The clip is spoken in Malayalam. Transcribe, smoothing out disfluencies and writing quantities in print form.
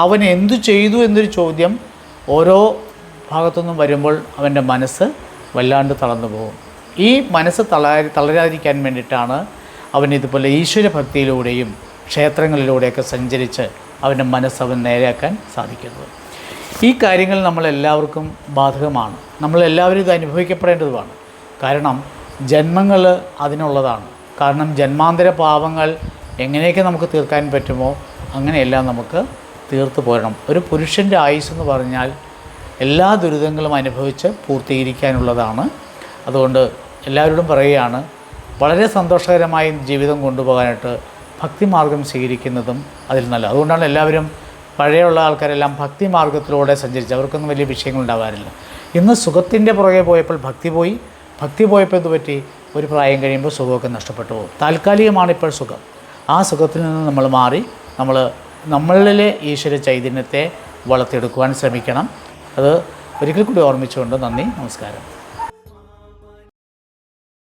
അവൻ എന്തു ചെയ്തു എന്നൊരു ചോദ്യം ഓരോ ഭാഗത്തുനിന്നും വരുമ്പോൾ അവൻ്റെ മനസ്സ് വല്ലാണ്ട് തളർന്നു പോകും. ഈ മനസ്സ് തളരാതിരിക്കാൻ വേണ്ടിയിട്ടാണ് അവൻ ഇതുപോലെ ഈശ്വരഭക്തിയിലൂടെയും ക്ഷേത്രങ്ങളിലൂടെയൊക്കെ സഞ്ചരിച്ച് അവൻ്റെ മനസ്സ് അവൻ നേരെയാക്കാൻ സാധിക്കുന്നത്. ഈ കാര്യങ്ങൾ നമ്മളെല്ലാവർക്കും ബാധകമാണ്. നമ്മളെല്ലാവരും ഇത് അനുഭവിക്കപ്പെടേണ്ടതുമാണ്. കാരണം ജന്മങ്ങൾ അതിനുള്ളതാണ്. കാരണം ജന്മാന്തര പാപങ്ങൾ എങ്ങനെയൊക്കെ നമുക്ക് തീർക്കാൻ പറ്റുമോ അങ്ങനെയെല്ലാം നമുക്ക് തീർത്തു പോരണം. ഒരു പുരുഷൻ്റെ ആയുസ് എന്ന് പറഞ്ഞാൽ എല്ലാ ദുരിതങ്ങളും അനുഭവിച്ച് പൂർത്തീകരിക്കാനുള്ളതാണ്. അതുകൊണ്ട് എല്ലാവരോടും പറയുകയാണ്, വളരെ സന്തോഷകരമായി ജീവിതം കൊണ്ടുപോകാനായിട്ട് ഭക്തിമാർഗം സ്വീകരിക്കുന്നതും അതിൽ നല്ല. അതുകൊണ്ടാണ് എല്ലാവരും പഴയുള്ള ആൾക്കാരെല്ലാം ഭക്തിമാർഗത്തിലൂടെ സഞ്ചരിച്ച് അവർക്കൊന്നും വലിയ വിഷയങ്ങളുണ്ടാകാറില്ല. ഇന്ന് സുഖത്തിൻ്റെ പുറകെ പോയപ്പോൾ ഭക്തി പോയപ്പോൾ എന്ത് പറ്റി? ഒരു പ്രായം കഴിയുമ്പോൾ സുഖമൊക്കെ നഷ്ടപ്പെട്ടു പോകും. താൽക്കാലികമാണ് ഇപ്പോൾ സുഖം. ആ സുഖത്തിൽ നിന്ന് നമ്മൾ മാറി നമ്മളിലെ ഈശ്വര ചൈതന്യത്തെ വളർത്തിയെടുക്കുവാൻ ശ്രമിക്കണം. അത് ഒരിക്കൽ കൂടി ഓർമ്മിച്ചുകൊണ്ട് നന്ദി, നമസ്കാരം.